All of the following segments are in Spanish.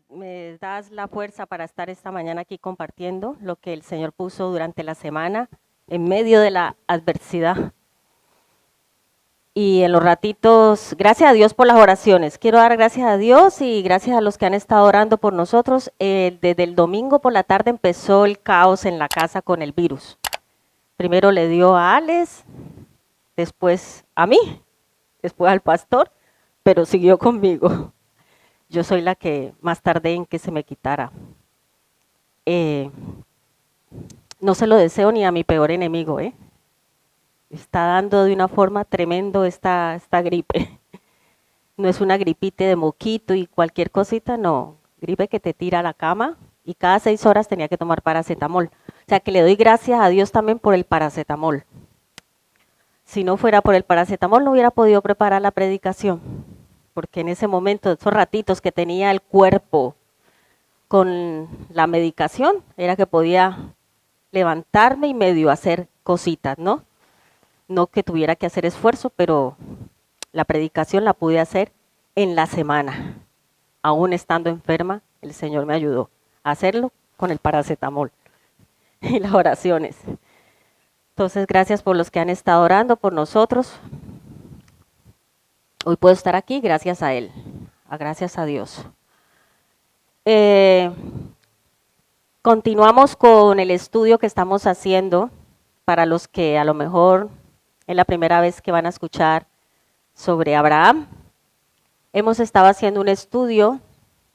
me das la fuerza para estar esta mañana aquí compartiendo lo que el Señor puso durante la semana en medio de la adversidad. Y en los ratitos, gracias a Dios por las oraciones. Quiero dar gracias a Dios y gracias a los que han estado orando por nosotros. Desde el domingo por la tarde empezó el caos en la casa con el virus. Primero le dio a Alex, después a mí, después al pastor, pero siguió conmigo. Yo soy la que más tardé en que se me quitara. No se lo deseo ni a mi peor enemigo, Está dando de una forma tremendo esta gripe. No es una gripite de moquito y cualquier cosita, no. Gripe que te tira a la cama y cada 6 horas tenía que tomar paracetamol. O sea que le doy gracias a Dios también por el paracetamol. Si no fuera por el paracetamol no hubiera podido preparar la predicación, porque en ese momento, esos ratitos que tenía el cuerpo con la medicación, era que podía levantarme y medio hacer cositas, ¿no? No que tuviera que hacer esfuerzo, pero la predicación la pude hacer en la semana. Aún estando enferma, el Señor me ayudó a hacerlo con el paracetamol y las oraciones. Entonces, gracias por los que han estado orando por nosotros. Hoy puedo estar aquí gracias a Él, gracias a Dios. Continuamos con el estudio que estamos haciendo para los que a lo mejor es la primera vez que van a escuchar sobre Abraham. Hemos estado haciendo un estudio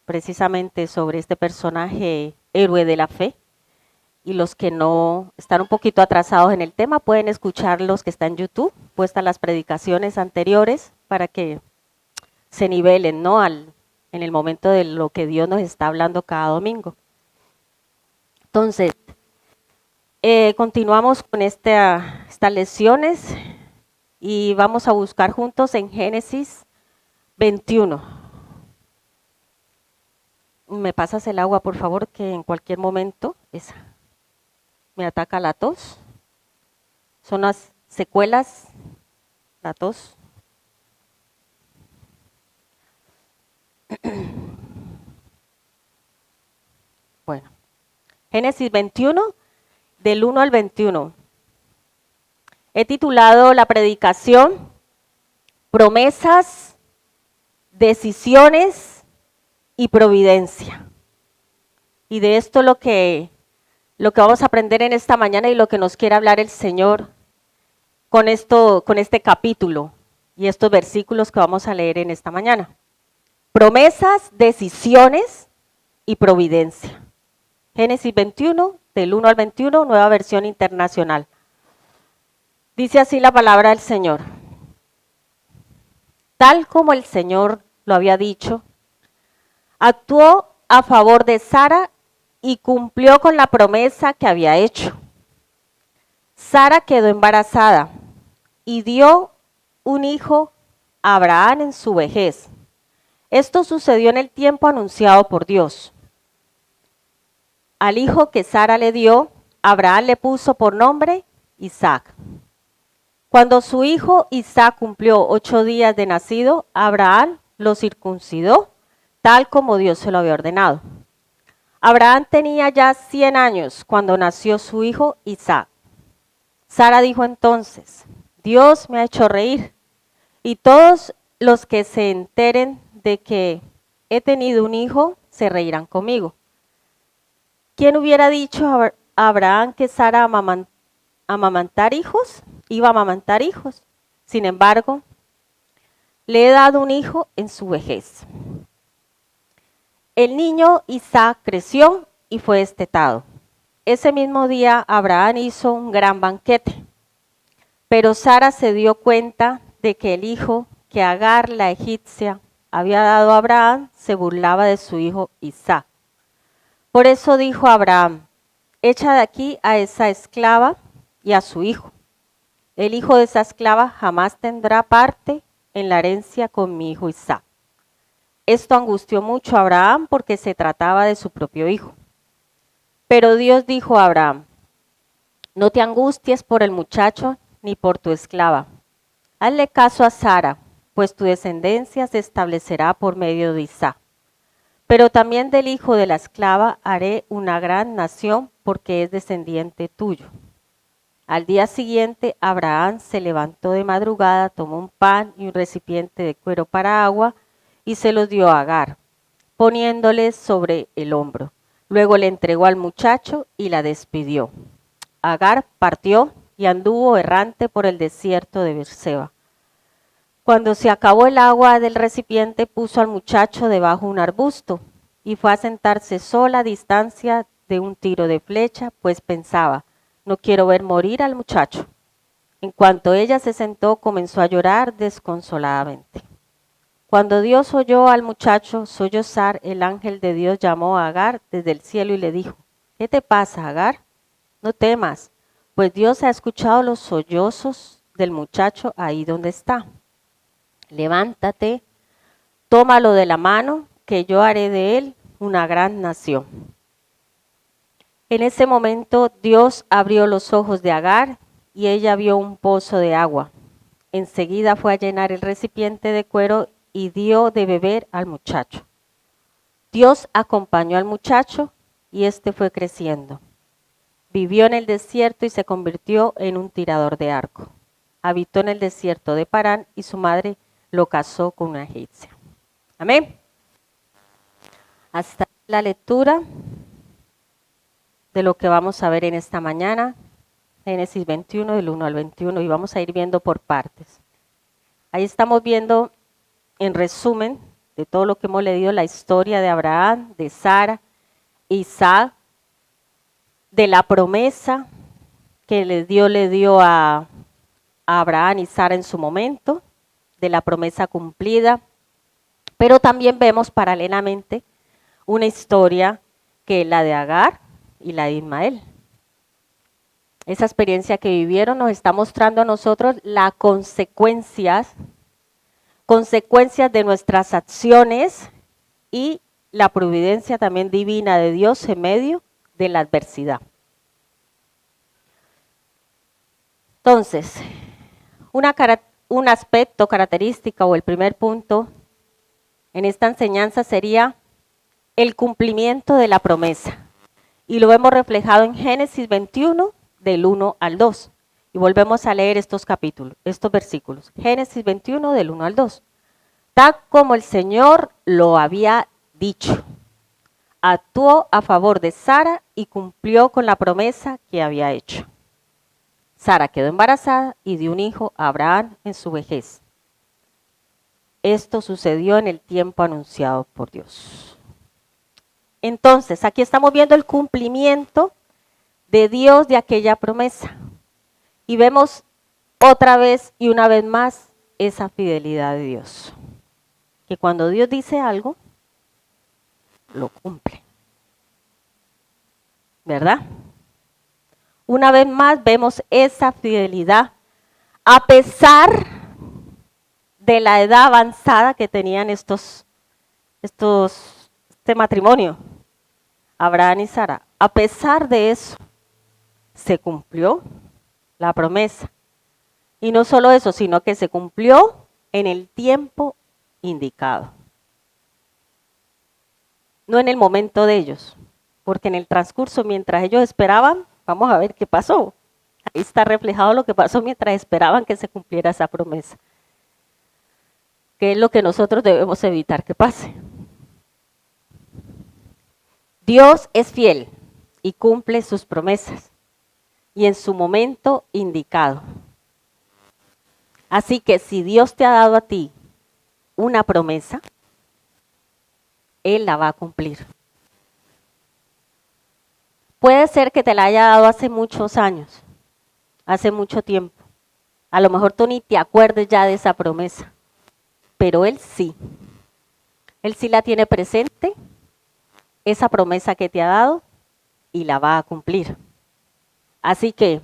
precisamente sobre este personaje héroe de la fe, y los que no están un poquito atrasados en el tema pueden escuchar los que están en YouTube, puestas las predicaciones anteriores para que se nivelen, ¿no? En el momento de lo que Dios nos está hablando cada domingo. Entonces, continuamos con estas lecciones y vamos a buscar juntos en Génesis 21. ¿Me pasas el agua, por favor? Que en cualquier momento me ataca la tos. Son las secuelas, la tos. Bueno, Génesis 21, del 1 al 21. He titulado la predicación Promesas, Decisiones y Providencia. Y de esto lo que vamos a aprender en esta mañana y lo que nos quiere hablar el Señor con este capítulo y estos versículos que vamos a leer en esta mañana. Promesas, decisiones y providencia. Génesis 21, del 1 al 21, nueva versión internacional. Dice así la palabra del Señor. Tal como el Señor lo había dicho, actuó a favor de Sara y cumplió con la promesa que había hecho. Sara quedó embarazada y dio un hijo a Abraham en su vejez. Esto sucedió en el tiempo anunciado por Dios. Al hijo que Sara le dio, Abraham le puso por nombre Isaac. Cuando su hijo Isaac cumplió 8 días de nacido, Abraham lo circuncidó, tal como Dios se lo había ordenado. Abraham tenía ya 100 años cuando nació su hijo Isaac. Sara dijo entonces, Dios me ha hecho reír, y todos los que se enteren de que he tenido un hijo se reirán conmigo. ¿Quién hubiera dicho a Abraham que Sara iba a amamantar hijos? Sin embargo, le he dado un hijo en su vejez. El niño Isaac creció y fue destetado. Ese mismo día Abraham hizo un gran banquete, pero Sara se dio cuenta de que el hijo que Agar la egipcia había dado a Abraham se burlaba de su hijo Isaac. Por eso dijo a Abraham, echa de aquí a esa esclava y a su hijo. El hijo de esa esclava jamás tendrá parte en la herencia con mi hijo Isaac. Esto angustió mucho a Abraham porque se trataba de su propio hijo. Pero Dios dijo a Abraham, no te angusties por el muchacho ni por tu esclava. Hazle caso a Sara, pues tu descendencia se establecerá por medio de Isaac. Pero también del hijo de la esclava haré una gran nación porque es descendiente tuyo. Al día siguiente, Abraham se levantó de madrugada, tomó un pan y un recipiente de cuero para agua y se los dio a Agar, poniéndole sobre el hombro. Luego le entregó al muchacho y la despidió. Agar partió y anduvo errante por el desierto de Beerseba. Cuando se acabó el agua del recipiente, puso al muchacho debajo de un arbusto y fue a sentarse sola a distancia de un tiro de flecha, pues pensaba, no quiero ver morir al muchacho. En cuanto ella se sentó, comenzó a llorar desconsoladamente. Cuando Dios oyó al muchacho sollozar, el ángel de Dios llamó a Agar desde el cielo y le dijo, ¿qué te pasa, Agar? No temas, pues Dios ha escuchado los sollozos del muchacho ahí donde está. Levántate, tómalo de la mano, que yo haré de él una gran nación. En ese momento Dios abrió los ojos de Agar y ella vio un pozo de agua. Enseguida fue a llenar el recipiente de cuero y dio de beber al muchacho. Dios acompañó al muchacho y éste fue creciendo. Vivió en el desierto y se convirtió en un tirador de arco. Habitó en el desierto de Parán y su madre lo casó con una egipcia. Amén. Hasta la lectura de lo que vamos a ver en esta mañana, Génesis 21, del 1 al 21, y vamos a ir viendo por partes. Ahí estamos viendo, en resumen, de todo lo que hemos leído, la historia de Abraham, de Sara, Isaac, de la promesa que le dio a Abraham y Sara en su momento, de la promesa cumplida, pero también vemos paralelamente una historia que es la de Agar y la de Ismael. Esa experiencia que vivieron nos está mostrando a nosotros las consecuencias de nuestras acciones y la providencia también divina de Dios en medio de la adversidad. Entonces, un aspecto, característica o el primer punto en esta enseñanza sería el cumplimiento de la promesa. Y lo hemos reflejado en Génesis 21, del 1 al 2. Y volvemos a leer estos versículos. Génesis 21, del 1 al 2. Tal como el Señor lo había dicho, actuó a favor de Sara y cumplió con la promesa que había hecho. Sara quedó embarazada y dio un hijo a Abraham en su vejez. Esto sucedió en el tiempo anunciado por Dios. Entonces, aquí estamos viendo el cumplimiento de Dios de aquella promesa. Y vemos otra vez y una vez más esa fidelidad de Dios. Que cuando Dios dice algo, lo cumple. ¿Verdad? Una vez más vemos esa fidelidad a pesar de la edad avanzada que tenían este matrimonio, Abraham y Sara. A pesar de eso, se cumplió la promesa. Y no solo eso, sino que se cumplió en el tiempo indicado. No en el momento de ellos, porque en el transcurso, mientras ellos esperaban, vamos a ver qué pasó. Ahí está reflejado lo que pasó mientras esperaban que se cumpliera esa promesa. ¿Qué es lo que nosotros debemos evitar que pase? Dios es fiel y cumple sus promesas y en su momento indicado. Así que si Dios te ha dado a ti una promesa, Él la va a cumplir. Puede ser que te la haya dado hace muchos años, hace mucho tiempo. A lo mejor tú ni te acuerdes ya de esa promesa, pero Él sí. Él sí la tiene presente, esa promesa que te ha dado, y la va a cumplir. Así que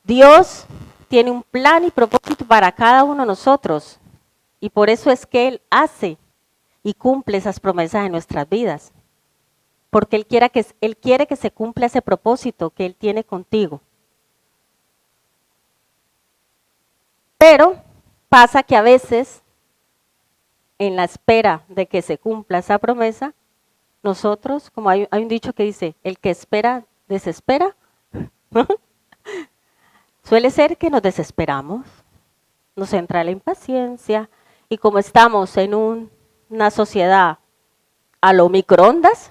Dios tiene un plan y propósito para cada uno de nosotros, y por eso es que Él hace y cumple esas promesas en nuestras vidas. Porque Él quiere que se cumpla ese propósito que Él tiene contigo. Pero pasa que a veces en la espera de que se cumpla esa promesa, nosotros, como hay un dicho que dice, el que espera, desespera, suele ser que nos desesperamos, nos entra la impaciencia, y como estamos en una sociedad a lo microondas,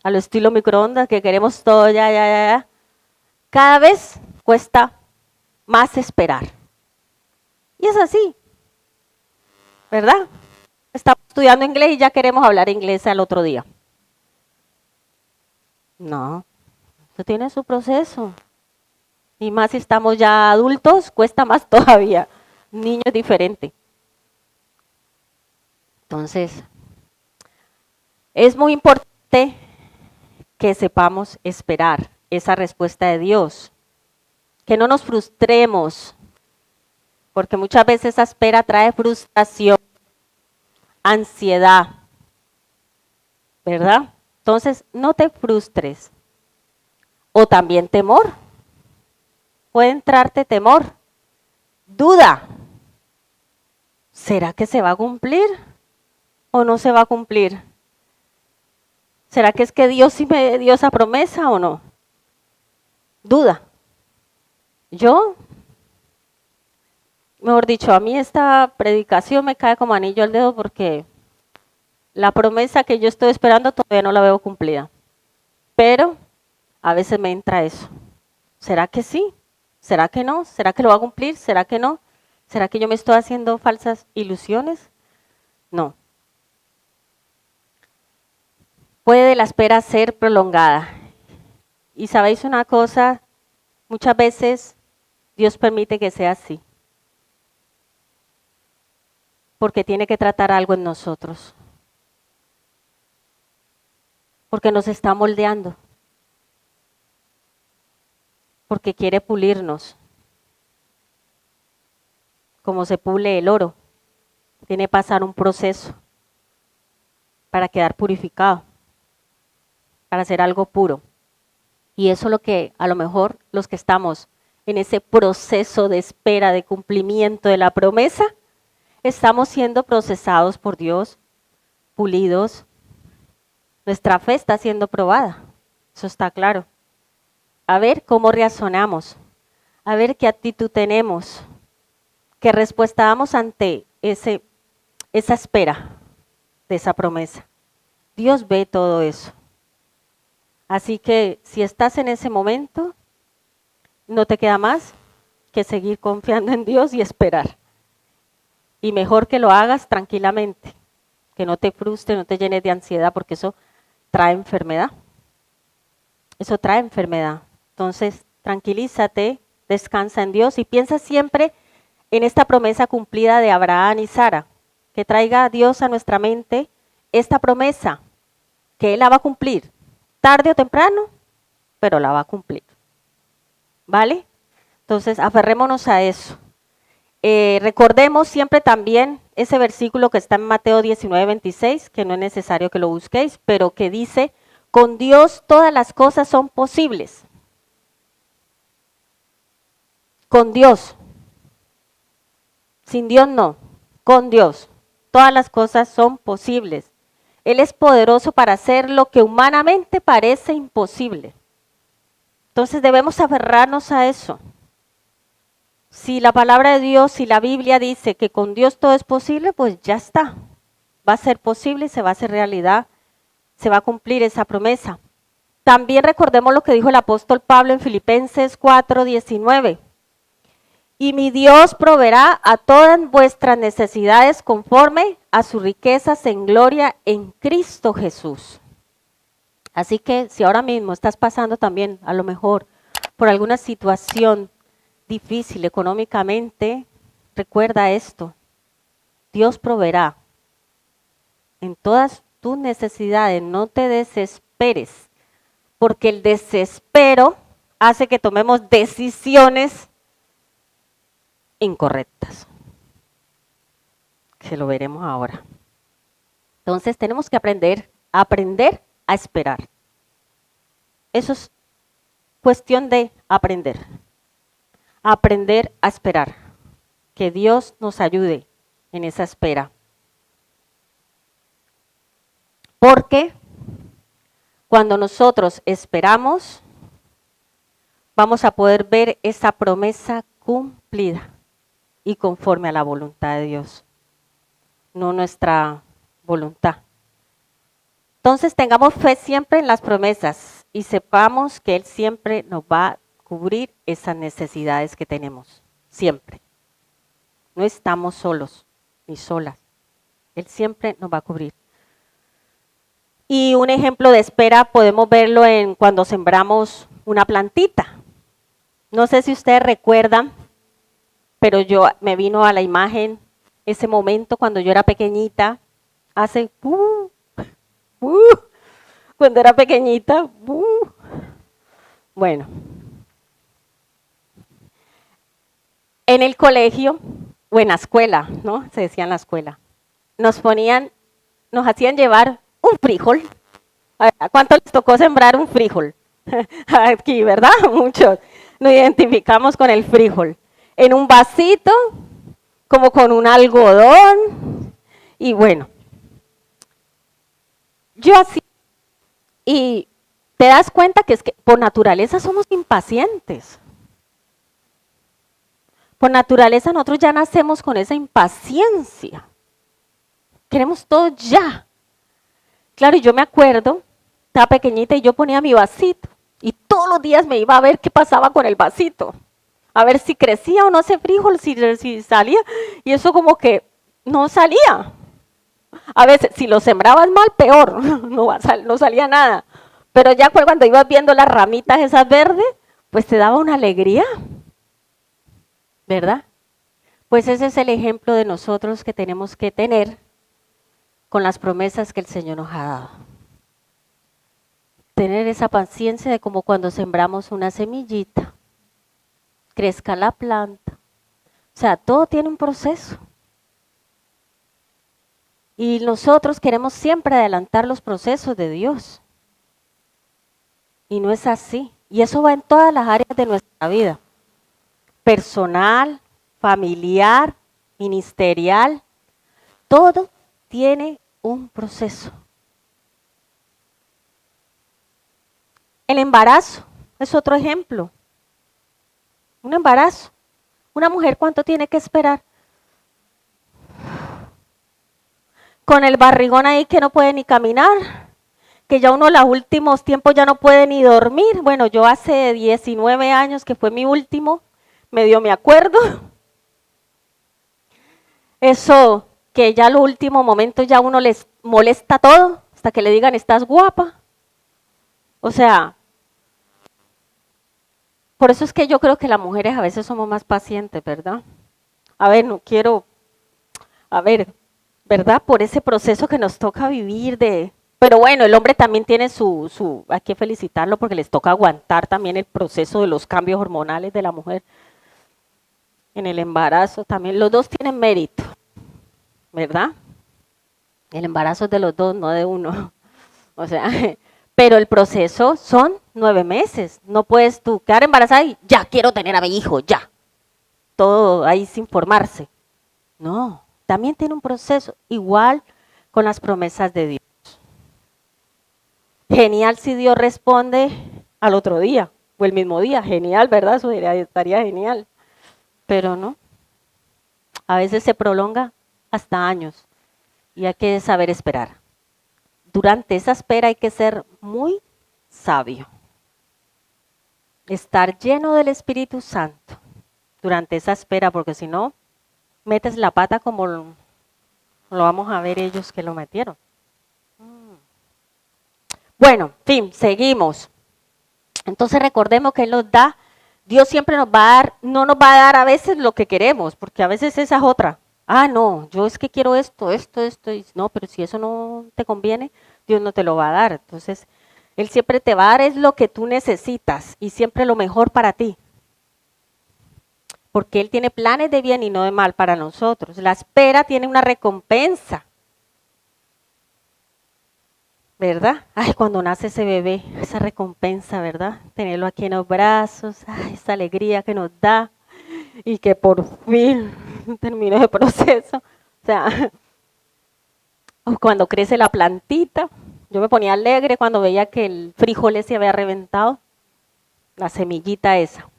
a lo estilo microondas, que queremos todo ya, cada vez cuesta más esperar. Y es así, ¿verdad? Estamos estudiando inglés y ya queremos hablar inglés al otro día. No, eso tiene su proceso. Y más si estamos ya adultos, cuesta más todavía. Un niño es diferente. Entonces, es muy importante que sepamos esperar esa respuesta de Dios. Que no nos frustremos, porque muchas veces esa espera trae frustración, ansiedad, ¿verdad? Entonces, no te frustres. O también temor. Puede entrarte temor, duda. ¿Será que se va a cumplir o no se va a cumplir? ¿Será que es que Dios sí me dio esa promesa o no? Duda. Yo, mejor dicho, a mí esta predicación me cae como anillo al dedo porque la promesa que yo estoy esperando todavía no la veo cumplida. Pero a veces me entra eso. ¿Será que sí? ¿Será que no? ¿Será que lo va a cumplir? ¿Será que no? ¿Será que yo me estoy haciendo falsas ilusiones? No. Puede la espera ser prolongada. Y sabéis una cosa, muchas veces Dios permite que sea así. Porque tiene que tratar algo en nosotros. Porque nos está moldeando. Porque quiere pulirnos. Como se pule el oro. Tiene que pasar un proceso para quedar purificado. Para hacer algo puro. Y eso es lo que a lo mejor los que estamos en ese proceso de espera, de cumplimiento de la promesa, estamos siendo procesados por Dios, pulidos. Nuestra fe está siendo probada, eso está claro. A ver cómo reaccionamos, a ver qué actitud tenemos, qué respuesta damos ante esa espera de esa promesa. Dios ve todo eso. Así que si estás en ese momento, no te queda más que seguir confiando en Dios y esperar. Y mejor que lo hagas tranquilamente, que no te frustres, no te llenes de ansiedad, porque eso trae enfermedad. Eso trae enfermedad. Entonces, tranquilízate, descansa en Dios y piensa siempre en esta promesa cumplida de Abraham y Sara. Que traiga a Dios a nuestra mente esta promesa, que Él la va a cumplir, tarde o temprano, pero la va a cumplir. ¿Vale? Entonces, aferrémonos a eso. Recordemos siempre también ese versículo que está en Mateo 19:26, que no es necesario que lo busquéis, pero que dice, con Dios todas las cosas son posibles. Con Dios. Sin Dios no, con Dios. Todas las cosas son posibles. Él es poderoso para hacer lo que humanamente parece imposible. Entonces debemos aferrarnos a eso. Si la palabra de Dios, si la Biblia dice que con Dios todo es posible, pues ya está. Va a ser posible y se va a hacer realidad, se va a cumplir esa promesa. También recordemos lo que dijo el apóstol Pablo en Filipenses 4:19. Y mi Dios proveerá a todas vuestras necesidades conforme a sus riquezas en gloria en Cristo Jesús. Así que si ahora mismo estás pasando también a lo mejor por alguna situación difícil económicamente, recuerda esto, Dios proveerá en todas tus necesidades, no te desesperes, porque el desespero hace que tomemos decisiones incorrectas, que lo veremos ahora. Entonces tenemos que aprender a esperar. Eso es cuestión de aprender a esperar, que Dios nos ayude en esa espera. Porque cuando nosotros esperamos, vamos a poder ver esa promesa cumplida y conforme a la voluntad de Dios, no nuestra voluntad. Entonces tengamos fe siempre en las promesas y sepamos que Él siempre nos va a cubrir esas necesidades que tenemos, siempre. No estamos solos ni solas, Él siempre nos va a cubrir. Y un ejemplo de espera podemos verlo en cuando sembramos una plantita. No sé si ustedes recuerdan, pero me vino a la imagen ese momento cuando yo era pequeñita, hace cuando era pequeñita, bueno, en el colegio o en la escuela, ¿no? Se decía en la escuela, nos hacían llevar un frijol. ¿A cuánto les tocó sembrar un frijol? Aquí, ¿verdad? Muchos. Nos identificamos con el frijol. En un vasito, como con un algodón. Y bueno, yo así. Y te das cuenta que es que por naturaleza somos impacientes. Por naturaleza nosotros ya nacemos con esa impaciencia. Queremos todo ya. Claro, y yo me acuerdo, estaba pequeñita y yo ponía mi vasito. Y todos los días me iba a ver qué pasaba con el vasito. A ver si crecía o no ese frijol, si salía. Y eso como que no salía. A veces, si lo sembrabas mal, peor. No salía nada. Pero ya cuando ibas viendo las ramitas esas verdes, pues te daba una alegría. ¿Verdad? Pues ese es el ejemplo de nosotros que tenemos que tener con las promesas que el Señor nos ha dado. Tener esa paciencia de como cuando sembramos una semillita, crezca la planta. O sea, todo tiene un proceso. Y nosotros queremos siempre adelantar los procesos de Dios. Y no es así. Y eso va en todas las áreas de nuestra vida. Personal, familiar, ministerial. Todo tiene un proceso. El embarazo es otro ejemplo. Un embarazo. Una mujer, ¿cuánto tiene que esperar? Con el barrigón ahí que no puede ni caminar, que ya uno en los últimos tiempos ya no puede ni dormir. Bueno, yo hace 19 años que fue mi último, medio me acuerdo. Eso que ya los últimos momentos ya uno les molesta todo, hasta que le digan estás guapa. O sea, por eso es que yo creo que las mujeres a veces somos más pacientes, ¿verdad? A ver, no quiero, ¿verdad? Por ese proceso que nos toca vivir pero bueno, el hombre también tiene hay que felicitarlo porque les toca aguantar también el proceso de los cambios hormonales de la mujer. En el embarazo también, los dos tienen mérito, ¿verdad? El embarazo es de los dos, no de uno. O sea, pero el proceso son 9 meses. No puedes tú quedar embarazada y ya quiero tener a mi hijo, ya. Todo ahí sin formarse. No, también tiene un proceso, igual con las promesas de Dios. Genial si Dios responde al otro día o el mismo día. Genial, ¿verdad? Eso estaría genial. Pero no. A veces se prolonga hasta años y hay que saber esperar. Durante esa espera hay que ser muy sabio. Estar lleno del Espíritu Santo durante esa espera, porque si no, metes la pata como lo vamos a ver ellos que lo metieron. Bueno, en fin, seguimos. Entonces recordemos que Él nos da, Dios siempre nos va a dar, no nos va a dar a veces lo que queremos, porque a veces esa es otra. Ah, no, yo es que quiero esto, y no, pero si eso no te conviene, Dios no te lo va a dar. Entonces, Él siempre te va a dar es lo que tú necesitas y siempre lo mejor para ti. Porque Él tiene planes de bien y no de mal para nosotros. La espera tiene una recompensa. ¿Verdad? Ay, cuando nace ese bebé, esa recompensa, ¿verdad? Tenerlo aquí en los brazos, ay, esa alegría que nos da y que por fin terminó ese proceso. O sea, o cuando crece la plantita, Yo me ponía alegre cuando veía que el frijol se había reventado, la semillita esa.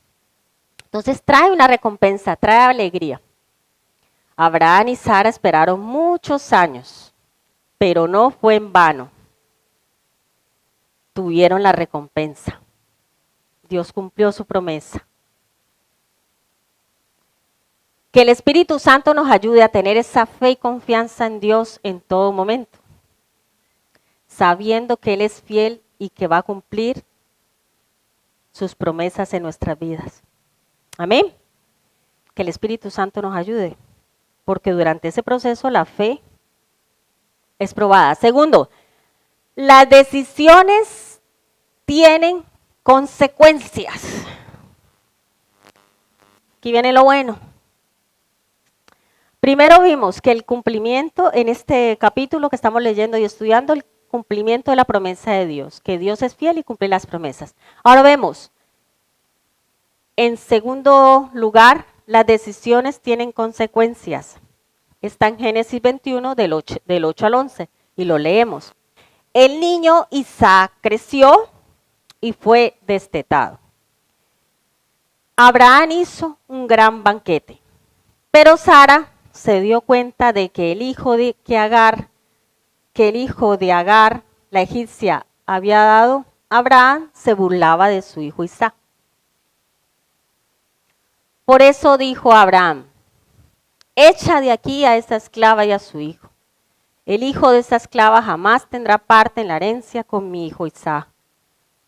Entonces trae una recompensa, trae alegría. Abraham y Sara esperaron muchos años, pero no fue en vano. Tuvieron la recompensa. Dios cumplió su promesa. Que el Espíritu Santo nos ayude a tener esa fe y confianza en Dios en todo momento, sabiendo que Él es fiel y que va a cumplir sus promesas en nuestras vidas. Amén. Que el Espíritu Santo nos ayude, porque durante ese proceso la fe es probada. Segundo, las decisiones tienen consecuencias. Aquí viene lo bueno. Primero vimos que el cumplimiento en este capítulo que estamos leyendo y estudiando, el cumplimiento de la promesa de Dios, que Dios es fiel y cumple las promesas. Ahora vemos, en segundo lugar, las decisiones tienen consecuencias. Está en Génesis 21 del 8 al 11 y lo leemos. El niño Isaac creció y fue destetado. Abraham hizo un gran banquete, pero Sara se dio cuenta de que el hijo de Agar, la egipcia, había dado a Abraham, se burlaba de su hijo Isaac. Por eso dijo a Abraham: echa de aquí a esta esclava y a su hijo. El hijo de esta esclava jamás tendrá parte en la herencia con mi hijo Isaac.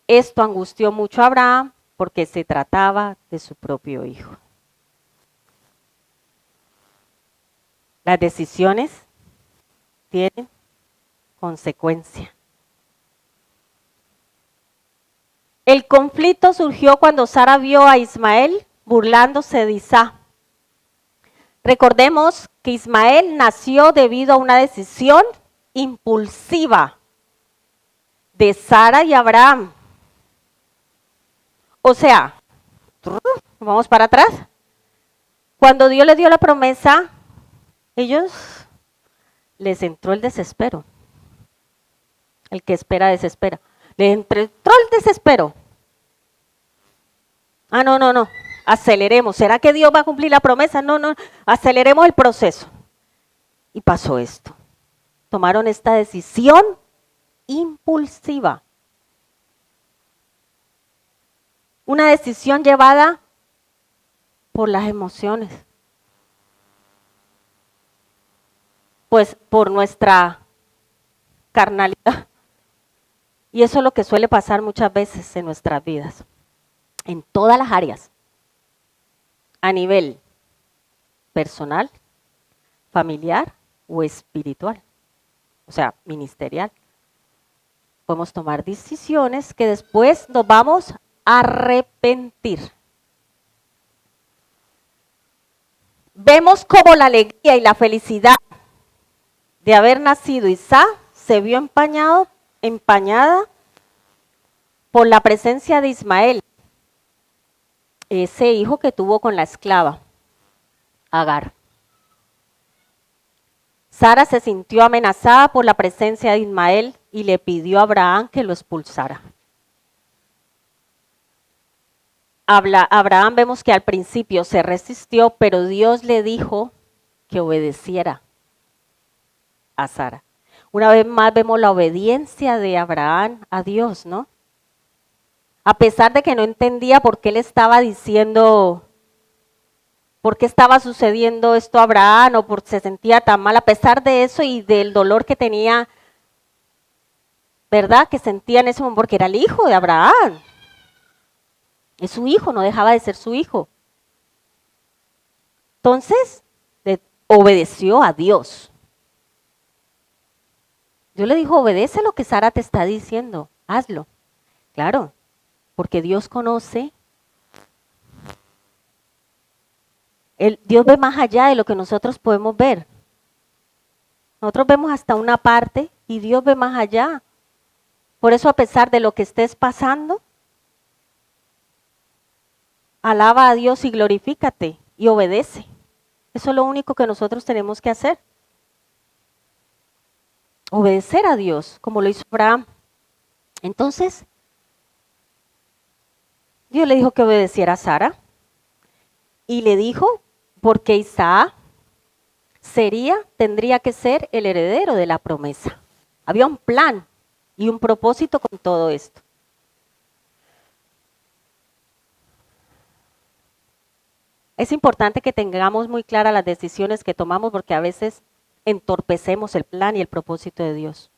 Esto angustió mucho a Abraham porque se trataba de su propio hijo. Las decisiones tienen consecuencia. El conflicto surgió cuando Sara vio a Ismael burlándose de Isaac. Recordemos que Ismael nació debido a una decisión impulsiva de Sara y Abraham. O sea, vamos para atrás. Cuando Dios les dio la promesa, les entró el desespero. El que espera desespera. Les entró el desespero. No. Aceleremos. ¿Será que Dios va a cumplir la promesa? No. Aceleremos el proceso. Y pasó esto. Tomaron esta decisión impulsiva. Una decisión llevada por las emociones. Pues por nuestra carnalidad. Y eso es lo que suele pasar muchas veces en nuestras vidas. En todas las áreas. A nivel personal, familiar o espiritual. O sea, ministerial. Podemos tomar decisiones que después nos vamos a arrepentir. Vemos cómo la alegría y la felicidad de haber nacido Isaac se vio empañada por la presencia de Ismael, ese hijo que tuvo con la esclava, Agar. Sara se sintió amenazada por la presencia de Ismael y le pidió a Abraham que lo expulsara. Abraham vemos que al principio se resistió, pero Dios le dijo que obedeciera a Sara. Una vez más vemos la obediencia de Abraham a Dios, ¿no? A pesar de que no entendía por qué le estaba diciendo, por qué estaba sucediendo esto a Abraham o por qué se sentía tan mal, a pesar de eso y del dolor que tenía, ¿verdad? Que sentía en ese momento, porque era el hijo de Abraham. Es su hijo, no dejaba de ser su hijo. Entonces, obedeció a Dios. Dios le dijo, obedece lo que Sara te está diciendo, hazlo. Claro, porque Dios conoce. Dios ve más allá de lo que nosotros podemos ver. Nosotros vemos hasta una parte y Dios ve más allá. Por eso, a pesar de lo que estés pasando, alaba a Dios y glorifícate y obedece. Eso es lo único que nosotros tenemos que hacer. obedecer a Dios, como lo hizo Abraham. Entonces, Dios le dijo que obedeciera a Sara y le dijo, porque Isaac tendría que ser el heredero de la promesa. Había un plan y un propósito con todo esto. Es importante que tengamos muy claras las decisiones que tomamos porque a veces entorpecemos el plan y el propósito de Dios.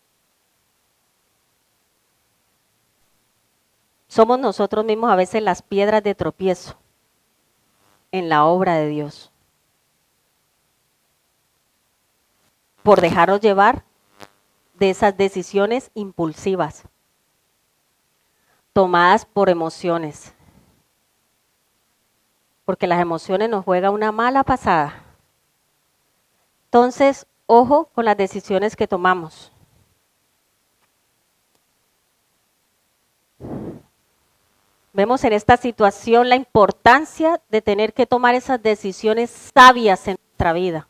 Somos nosotros mismos a veces las piedras de tropiezo en la obra de Dios. Por dejarnos llevar de esas decisiones impulsivas, tomadas por emociones. Porque las emociones nos juegan una mala pasada. Entonces, ojo con las decisiones que tomamos. Vemos en esta situación la importancia de tener que tomar esas decisiones sabias en nuestra vida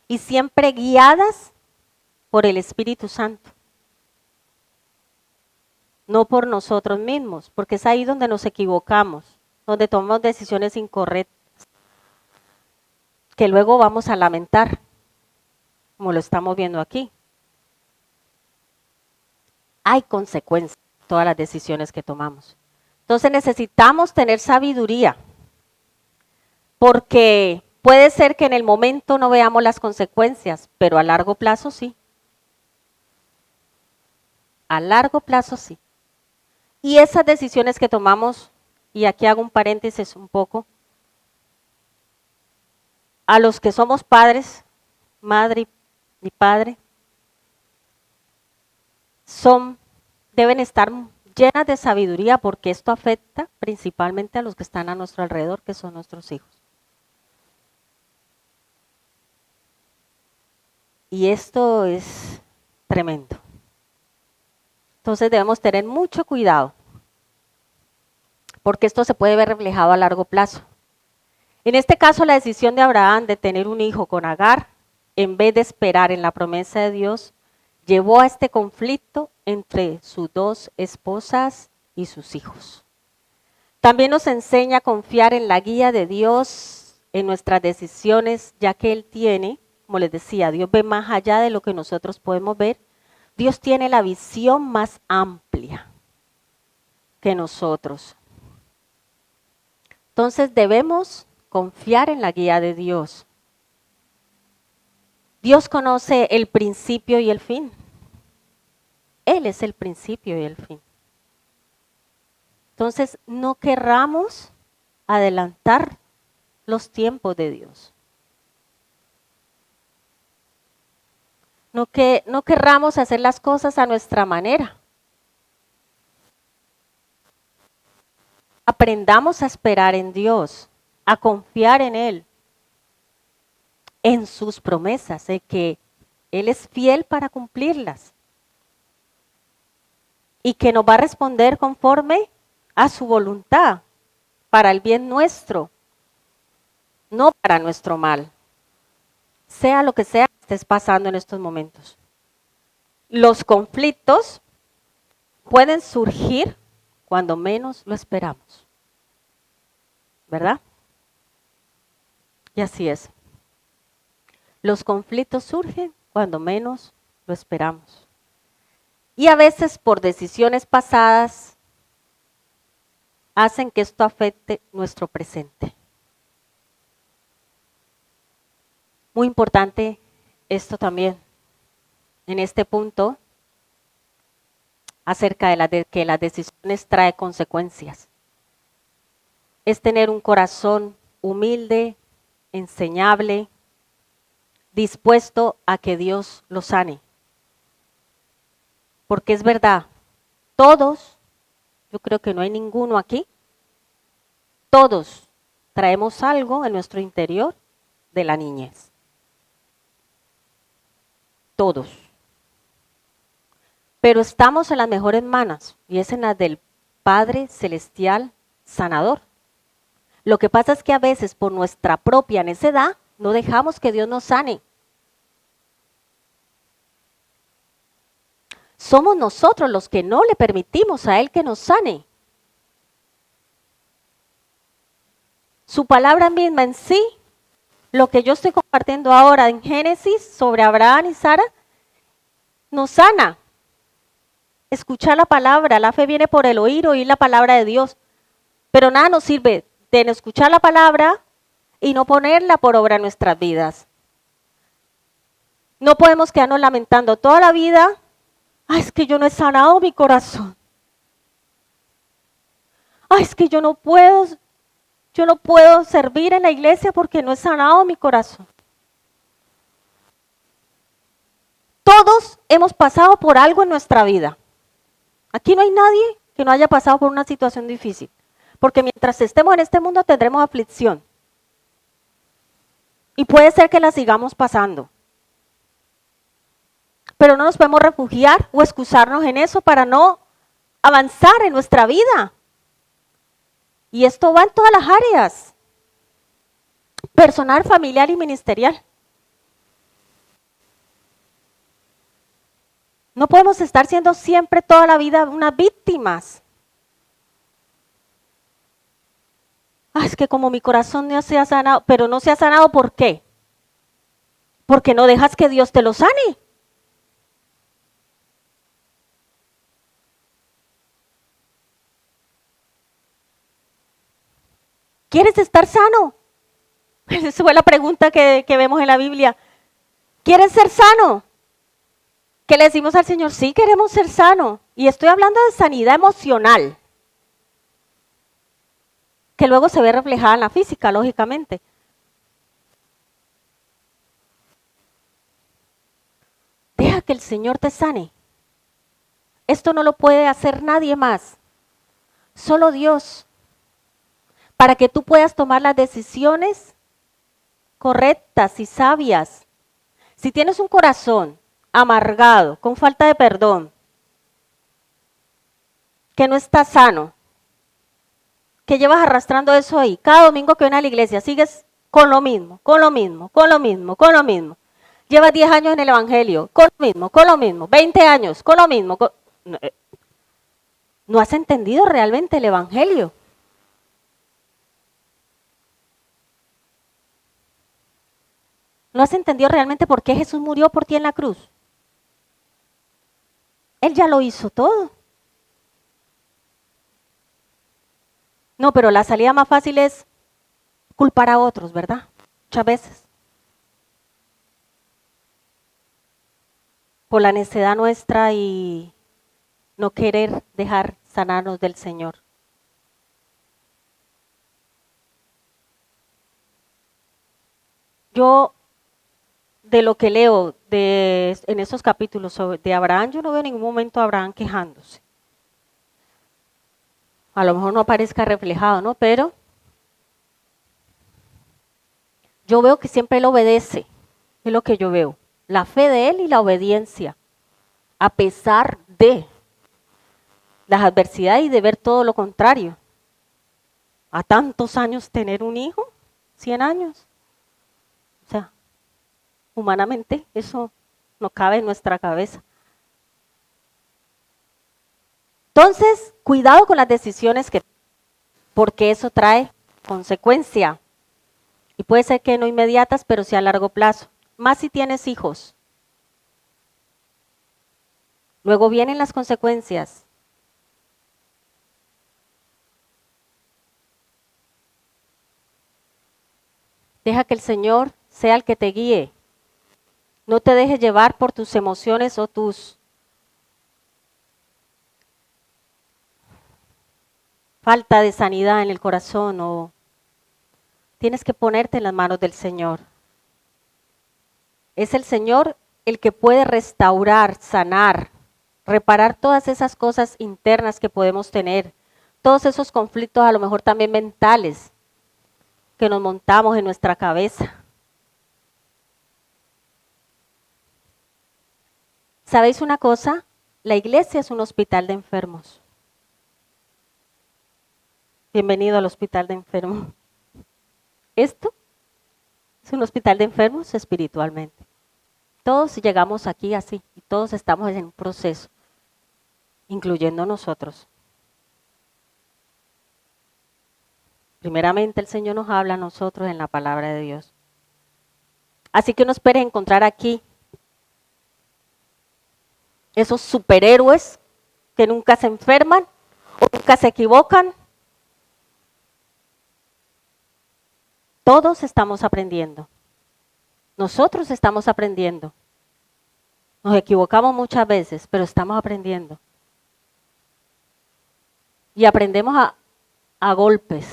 y siempre guiadas por el Espíritu Santo, no por nosotros mismos, porque es ahí donde nos equivocamos, donde tomamos decisiones incorrectas, que luego vamos a lamentar, como lo estamos viendo aquí. Hay consecuencias en todas las decisiones que tomamos. Entonces necesitamos tener sabiduría, porque puede ser que en el momento no veamos las consecuencias, pero a largo plazo sí. A largo plazo sí. Y esas decisiones que tomamos, y aquí hago un paréntesis un poco, a los que somos padres, madre y padre, deben estar llenas de sabiduría porque esto afecta principalmente a los que están a nuestro alrededor, que son nuestros hijos. Y esto es tremendo. Entonces debemos tener mucho cuidado, porque esto se puede ver reflejado a largo plazo. En este caso, la decisión de Abraham de tener un hijo con Agar, en vez de esperar en la promesa de Dios, llevó a este conflicto entre sus dos esposas y sus hijos. También nos enseña a confiar en la guía de Dios en nuestras decisiones, ya que Él tiene, como les decía, Dios ve más allá de lo que nosotros podemos ver. Dios tiene la visión más amplia que nosotros. Entonces debemos confiar en la guía de Dios. Dios conoce el principio y el fin. Él es el principio y el fin. Entonces no querramos adelantar los tiempos de Dios. No querramos hacer las cosas a nuestra manera. Aprendamos a esperar en Dios, a confiar en Él, en sus promesas, de que Él es fiel para cumplirlas y que nos va a responder conforme a su voluntad, para el bien nuestro, no para nuestro mal, sea lo que sea que estés pasando en estos momentos. Los conflictos pueden surgir cuando menos lo esperamos, ¿verdad? Y así es. Los conflictos surgen cuando menos lo esperamos. Y a veces por decisiones pasadas hacen que esto afecte nuestro presente. Muy importante esto también, en este punto, acerca de que las decisiones traen consecuencias. Es tener un corazón humilde, enseñable, dispuesto a que Dios lo sane. Porque es verdad, todos, yo creo que no hay ninguno aquí, todos traemos algo en nuestro interior de la niñez. Todos. Pero estamos en las mejores manos y es en las del Padre Celestial Sanador. Lo que pasa es que a veces por nuestra propia necedad no dejamos que Dios nos sane. Somos nosotros los que no le permitimos a Él que nos sane. Su palabra misma en sí, lo que yo estoy compartiendo ahora en Génesis sobre Abraham y Sara, nos sana. Escuchar la palabra, la fe viene por el oír la palabra de Dios. Pero nada nos sirve de no escuchar la palabra y no ponerla por obra en nuestras vidas. No podemos quedarnos lamentando toda la vida. Ay, es que yo no he sanado mi corazón. Ay, es que yo no puedo servir en la iglesia porque no he sanado mi corazón. Todos hemos pasado por algo en nuestra vida. Aquí no hay nadie que no haya pasado por una situación difícil. Porque mientras estemos en este mundo tendremos aflicción. Y puede ser que la sigamos pasando. Pero no nos podemos refugiar o excusarnos en eso para no avanzar en nuestra vida. Y esto va en todas las áreas. Personal, familiar y ministerial. No podemos estar siendo siempre toda la vida unas víctimas. Ah, es que como mi corazón no se ha sanado, pero no se ha sanado, ¿por qué? Porque no dejas que Dios te lo sane. ¿Quieres estar sano? Esa fue la pregunta que vemos en la Biblia. ¿Quieres ser sano? ¿Qué le decimos al Señor? Sí, queremos ser sanos. Y estoy hablando de sanidad emocional, que luego se ve reflejada en la física, lógicamente. Deja que el Señor te sane. Esto no lo puede hacer nadie más. Solo Dios. Para que tú puedas tomar las decisiones correctas y sabias. Si tienes un corazón amargado, con falta de perdón, que no está sano, que llevas arrastrando eso ahí, cada domingo que vienes a la iglesia sigues con lo mismo, con lo mismo, con lo mismo, con lo mismo. Llevas 10 años en el evangelio, con lo mismo, 20 años, con lo mismo. No has entendido realmente el evangelio. No has entendido realmente por qué Jesús murió por ti en la cruz. Él ya lo hizo todo. No, pero la salida más fácil es culpar a otros, ¿verdad? Muchas veces. Por la necedad nuestra y no querer dejar sanarnos del Señor. Yo, de lo que leo en esos capítulos de Abraham, yo no veo en ningún momento a Abraham quejándose. A lo mejor no aparezca reflejado, ¿no? Pero yo veo que siempre él obedece, es lo que yo veo. La fe de él y la obediencia, a pesar de las adversidades y de ver todo lo contrario. A tantos años tener un hijo, 100 años. O sea, humanamente eso no cabe en nuestra cabeza. Entonces, cuidado con las decisiones porque eso trae consecuencia. Y puede ser que no inmediatas, pero sí a largo plazo. Más si tienes hijos. Luego vienen las consecuencias. Deja que el Señor sea el que te guíe. No te dejes llevar por tus emociones o tus falta de sanidad en el corazón, o tienes que ponerte en las manos del Señor. Es el Señor el que puede restaurar, sanar, reparar todas esas cosas internas que podemos tener, todos esos conflictos a lo mejor también mentales que nos montamos en nuestra cabeza. ¿Sabéis una cosa? La iglesia es un hospital de enfermos. Bienvenido al hospital de enfermos. Esto es un hospital de enfermos espiritualmente. Todos llegamos aquí así y todos estamos en un proceso. incluyendo nosotros. Primeramente el Señor nos habla a nosotros en la palabra de Dios. Así que uno espera encontrar aquí esos superhéroes que nunca se enferman o nunca se equivocan. Todos estamos aprendiendo. Nosotros estamos aprendiendo. Nos equivocamos muchas veces, pero estamos aprendiendo. Y aprendemos a golpes,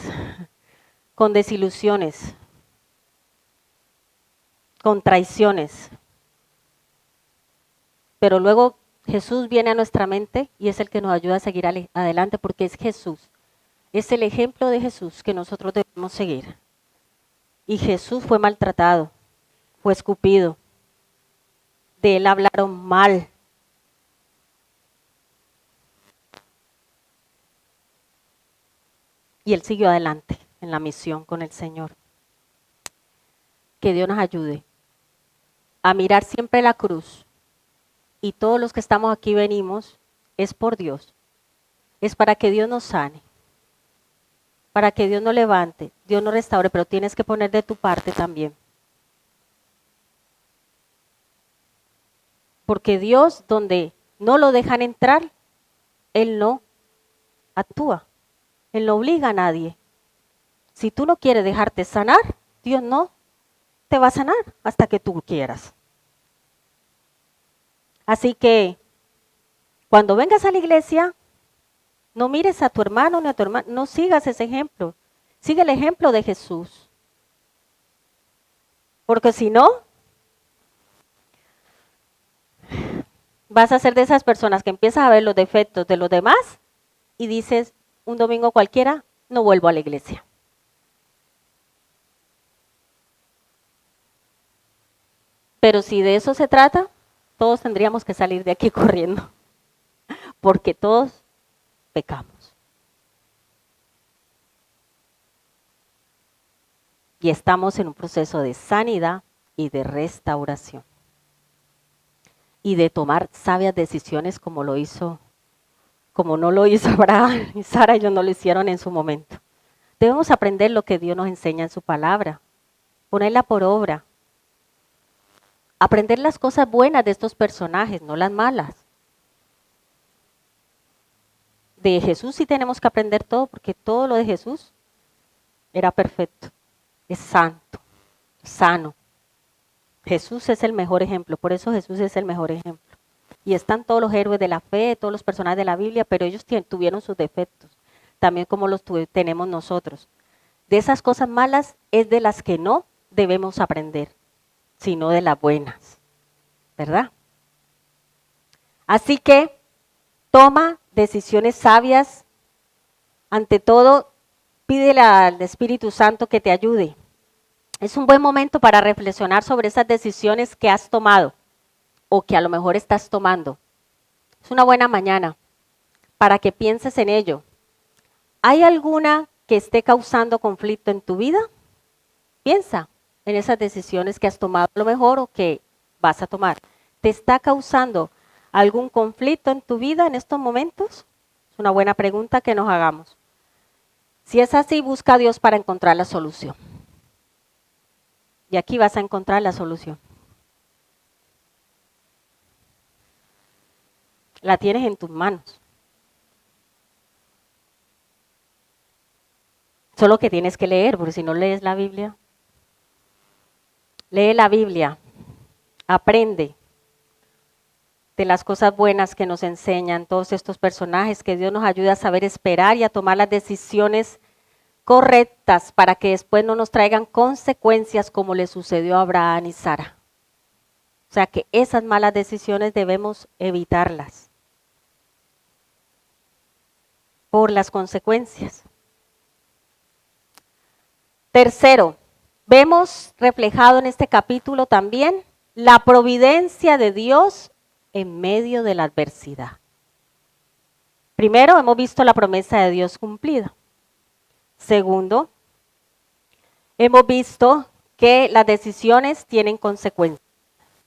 con desilusiones, con traiciones. Pero luego Jesús viene a nuestra mente y es el que nos ayuda a seguir adelante porque es Jesús. Es el ejemplo de Jesús que nosotros debemos seguir. Y Jesús fue maltratado, fue escupido. De él hablaron mal. Y él siguió adelante en la misión con el Señor. Que Dios nos ayude a mirar siempre la cruz. Y todos los que estamos aquí venimos, es por Dios. Es para que Dios nos sane. Para que Dios nos levante, Dios nos restaure, pero tienes que poner de tu parte también. Porque Dios, donde no lo dejan entrar, Él no actúa. Él no obliga a nadie. Si tú no quieres dejarte sanar, Dios no te va a sanar hasta que tú quieras. Así que cuando vengas a la iglesia, no mires a tu hermano ni a tu hermana, no sigas ese ejemplo. Sigue el ejemplo de Jesús. Porque si no, vas a ser de esas personas que empiezas a ver los defectos de los demás y dices, un domingo cualquiera, no vuelvo a la iglesia. Pero si de eso se trata, todos tendríamos que salir de aquí corriendo, porque todos pecamos. Y estamos en un proceso de sanidad y de restauración. Y de tomar sabias decisiones como no lo hizo Abraham y Sara, ellos no lo hicieron en su momento. Debemos aprender lo que Dios nos enseña en su palabra, ponerla por obra. Aprender las cosas buenas de estos personajes, no las malas. De Jesús sí tenemos que aprender todo, porque todo lo de Jesús era perfecto, es santo, sano. Jesús es el mejor ejemplo, por eso Jesús es el mejor ejemplo. Y están todos los héroes de la fe, todos los personajes de la Biblia, pero ellos tuvieron sus defectos, también como los tenemos nosotros. De esas cosas malas es de las que no debemos aprender, sino de las buenas, ¿verdad? Así que toma decisiones sabias. Ante todo, pídele al Espíritu Santo que te ayude. Es un buen momento para reflexionar sobre esas decisiones que has tomado o que a lo mejor estás tomando. Es una buena mañana para que pienses en ello. ¿Hay alguna que esté causando conflicto en tu vida? Piensa en esas decisiones que has tomado a lo mejor o que vas a tomar. ¿Te está causando algún conflicto en tu vida en estos momentos? Es una buena pregunta que nos hagamos. Si es así, busca a Dios para encontrar la solución. Y aquí vas a encontrar la solución. La tienes en tus manos. Solo que tienes que leer, porque si no lees la Biblia. Lee la Biblia. Aprende de las cosas buenas que nos enseñan todos estos personajes, que Dios nos ayude a saber esperar y a tomar las decisiones correctas para que después no nos traigan consecuencias como le sucedió a Abraham y Sara. O sea que esas malas decisiones debemos evitarlas por las consecuencias. Tercero, vemos reflejado en este capítulo también la providencia de Dios en medio de la adversidad. Primero, hemos visto la promesa de Dios cumplida. Segundo, hemos visto que las decisiones tienen consecuencias.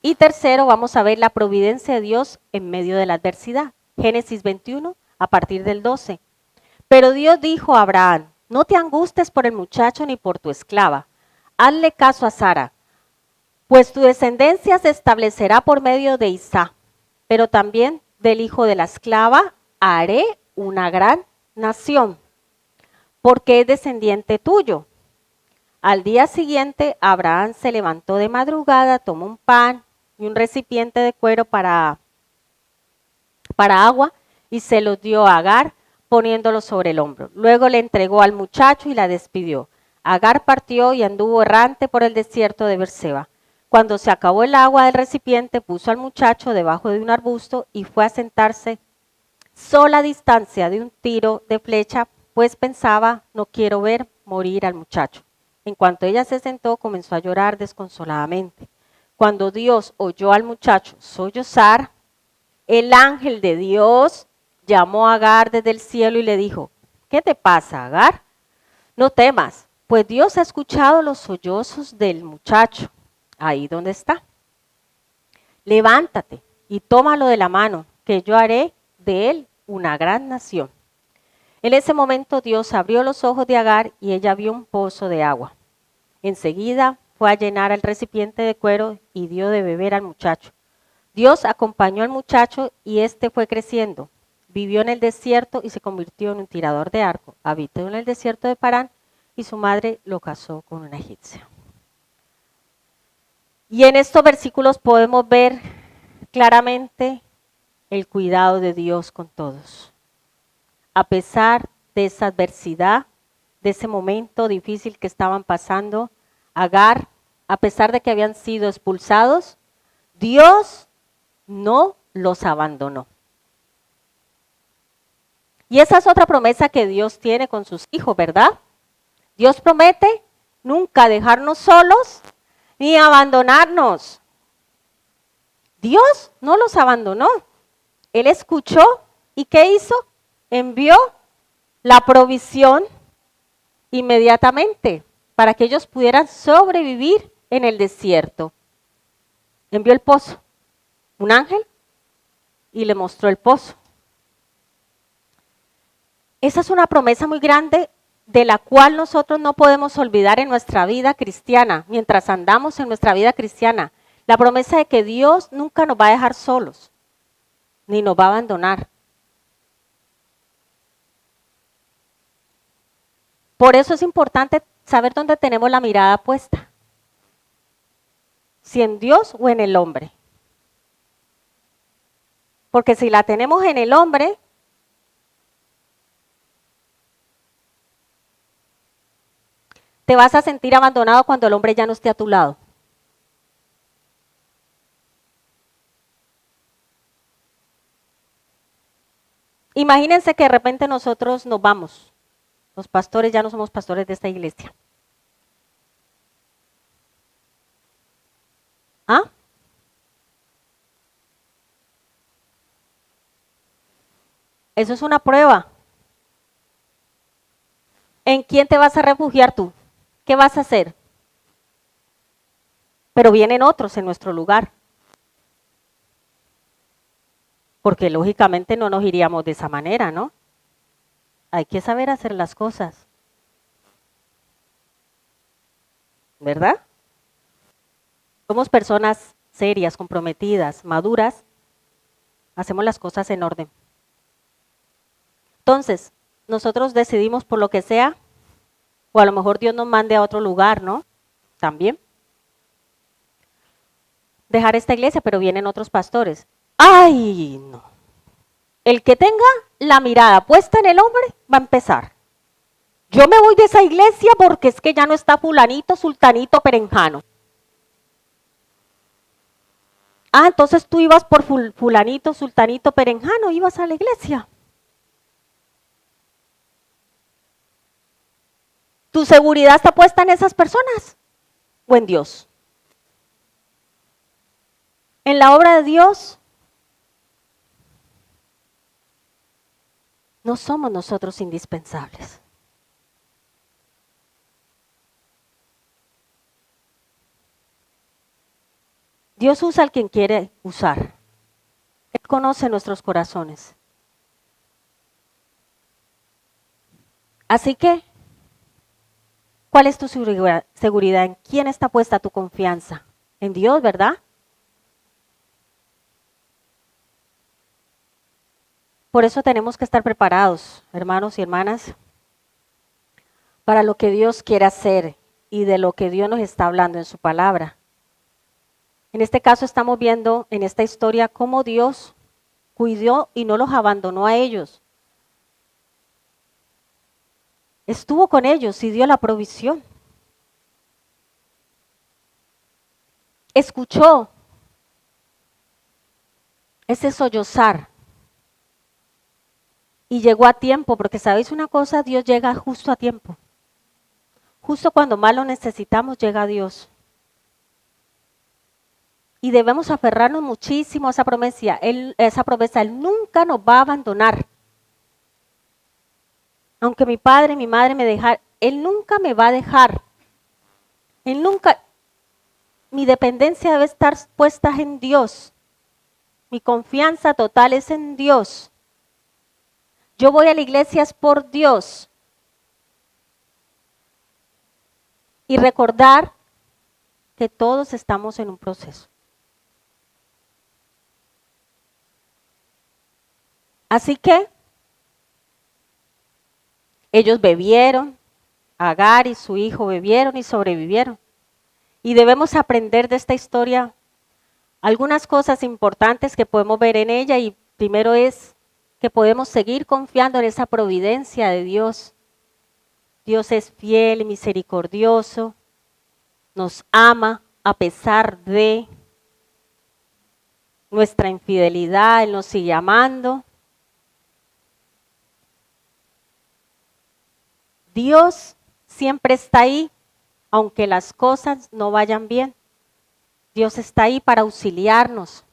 Y tercero, vamos a ver la providencia de Dios en medio de la adversidad. Génesis 21, a partir del 12. Pero Dios dijo a Abraham, no te angusties por el muchacho ni por tu esclava. Hazle caso a Sara, pues tu descendencia se establecerá por medio de Isaac, pero también del hijo de la esclava haré una gran nación, porque es descendiente tuyo. Al día siguiente, Abraham se levantó de madrugada, tomó un pan y un recipiente de cuero para agua y se los dio a Agar, poniéndolo sobre el hombro. Luego le entregó al muchacho y la despidió. Agar partió y anduvo errante por el desierto de Berseba. Cuando se acabó el agua del recipiente, puso al muchacho debajo de un arbusto y fue a sentarse sola distancia de un tiro de flecha, pues pensaba, no quiero ver morir al muchacho. En cuanto ella se sentó, comenzó a llorar desconsoladamente. Cuando Dios oyó al muchacho sollozar, el ángel de Dios llamó a Agar desde el cielo y le dijo, ¿qué te pasa, Agar? No temas, pues Dios ha escuchado los sollozos del muchacho, ahí donde está. Levántate y tómalo de la mano, que yo haré de él una gran nación. En ese momento Dios abrió los ojos de Agar y ella vio un pozo de agua. Enseguida fue a llenar el recipiente de cuero y dio de beber al muchacho. Dios acompañó al muchacho y éste fue creciendo. Vivió en el desierto y se convirtió en un tirador de arco. Habitó en el desierto de Parán y su madre lo casó con una egipcia. Y en estos versículos podemos ver claramente el cuidado de Dios con todos. A pesar de esa adversidad, de ese momento difícil que estaban pasando, Agar, a pesar de que habían sido expulsados, Dios no los abandonó. Y esa es otra promesa que Dios tiene con sus hijos, ¿verdad? Dios promete nunca dejarnos solos ni abandonarnos. Dios no los abandonó. Él escuchó y ¿qué hizo? Envió la provisión inmediatamente para que ellos pudieran sobrevivir en el desierto. Envió el pozo, un ángel, y le mostró el pozo. Esa es una promesa muy grande de la cual nosotros no podemos olvidar en nuestra vida cristiana, mientras andamos en nuestra vida cristiana. La promesa de que Dios nunca nos va a dejar solos, ni nos va a abandonar. Por eso es importante saber dónde tenemos la mirada puesta. Si en Dios o en el hombre. Porque si la tenemos en el hombre, te vas a sentir abandonado cuando el hombre ya no esté a tu lado. Imagínense que de repente nosotros nos vamos. Los pastores ya no somos pastores de esta iglesia. ¿Ah? Eso es una prueba. ¿En quién te vas a refugiar tú? ¿Qué vas a hacer? Pero vienen otros en nuestro lugar. Porque lógicamente no nos iríamos de esa manera, ¿no? Hay que saber hacer las cosas. ¿Verdad? Somos personas serias, comprometidas, maduras. Hacemos las cosas en orden. Entonces, nosotros decidimos por lo que sea, o a lo mejor Dios nos mande a otro lugar, ¿no? También. Dejar esta iglesia, pero vienen otros pastores. ¡Ay, no! El que tenga la mirada puesta en el hombre va a empezar. Yo me voy de esa iglesia porque es que ya no está fulanito, sultanito, perenjano. Ah, entonces tú ibas por fulanito, sultanito, perenjano, ibas a la iglesia. ¿Tu seguridad está puesta en esas personas o en Dios? En la obra de Dios no somos nosotros indispensables. Dios usa al quien quiere usar. Él conoce nuestros corazones. Así que, ¿cuál es tu seguridad? ¿En quién está puesta tu confianza? En Dios, ¿verdad? Por eso tenemos que estar preparados, hermanos y hermanas, para lo que Dios quiere hacer y de lo que Dios nos está hablando en su palabra. En este caso estamos viendo en esta historia cómo Dios cuidó y no los abandonó a ellos. Estuvo con ellos y dio la provisión. Escuchó ese sollozar y llegó a tiempo, porque sabéis una cosa, Dios llega justo a tiempo. Justo cuando más lo necesitamos llega Dios. Y debemos aferrarnos muchísimo a esa promesa. Él nunca nos va a abandonar. Aunque mi padre y mi madre me dejaran, Él nunca me va a dejar. Él nunca, mi dependencia debe estar puesta en Dios. Mi confianza total es en Dios. Yo voy a la iglesia es por Dios. Y recordar que todos estamos en un proceso. Así que ellos bebieron, Agar y su hijo bebieron y sobrevivieron. Y debemos aprender de esta historia algunas cosas importantes que podemos ver en ella, y primero es que podemos seguir confiando en esa providencia de Dios. Dios es fiel y misericordioso, nos ama a pesar de nuestra infidelidad, Él nos sigue amando. Dios siempre está ahí, aunque las cosas no vayan bien. Dios está ahí para auxiliarnos,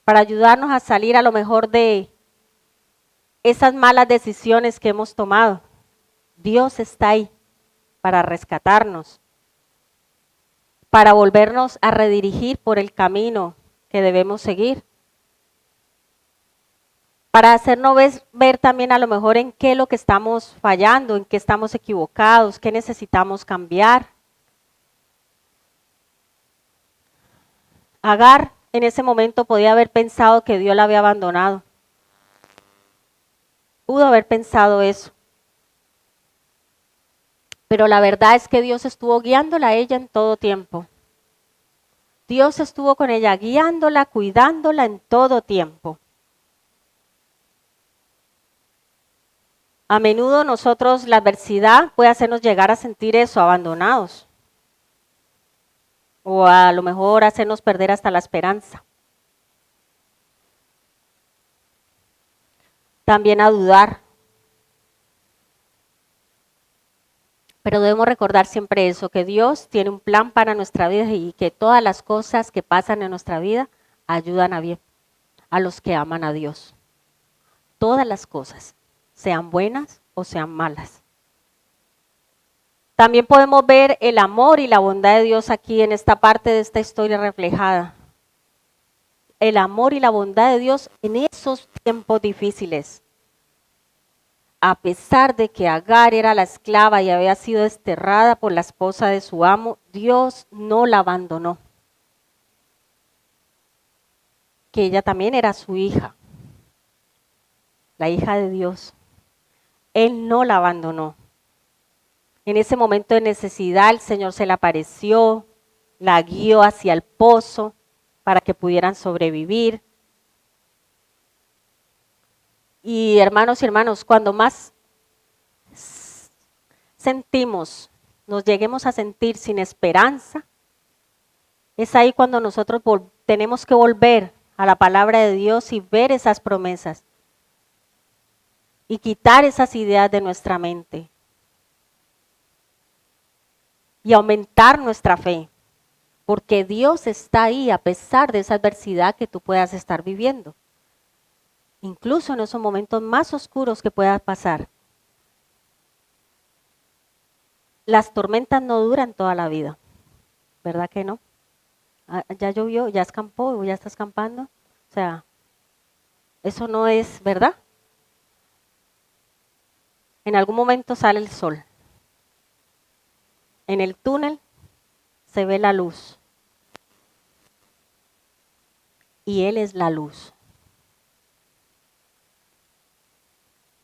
para ayudarnos a salir a lo mejor de esas malas decisiones que hemos tomado. Dios está ahí para rescatarnos, para volvernos a redirigir por el camino que debemos seguir, para hacernos ver también a lo mejor en qué es lo que estamos fallando, en qué estamos equivocados, qué necesitamos cambiar. Agar en ese momento podía haber pensado que Dios la había abandonado. Pudo haber pensado eso. Pero la verdad es que Dios estuvo guiándola a ella en todo tiempo. Dios estuvo con ella, guiándola, cuidándola en todo tiempo. A menudo nosotros, la adversidad puede hacernos llegar a sentir eso, abandonados. O a lo mejor hacernos perder hasta la esperanza. También a dudar. Pero debemos recordar siempre eso, que Dios tiene un plan para nuestra vida y que todas las cosas que pasan en nuestra vida ayudan a bien, a los que aman a Dios. Todas las cosas, sean buenas o sean malas. También podemos ver el amor y la bondad de Dios aquí en esta parte de esta historia reflejada. El amor y la bondad de Dios en esos tiempos difíciles. A pesar de que Agar era la esclava y había sido desterrada por la esposa de su amo, Dios no la abandonó. Que ella también era su hija, la hija de Dios. Él no la abandonó. En ese momento de necesidad el Señor se le apareció, la guió hacia el pozo para que pudieran sobrevivir. Y hermanos, cuando más sentimos, nos lleguemos a sentir sin esperanza, es ahí cuando nosotros tenemos que volver a la palabra de Dios y ver esas promesas y quitar esas ideas de nuestra mente y aumentar nuestra fe, porque Dios está ahí a pesar de esa adversidad que tú puedas estar viviendo, incluso en esos momentos más oscuros que puedas pasar. Las tormentas no duran toda la vida, ¿verdad que no? Ya llovió, ya escampó, ya está escampando, o sea, eso no es verdad. en algún momento sale el sol. En el túnel se ve la luz. Y Él es la luz.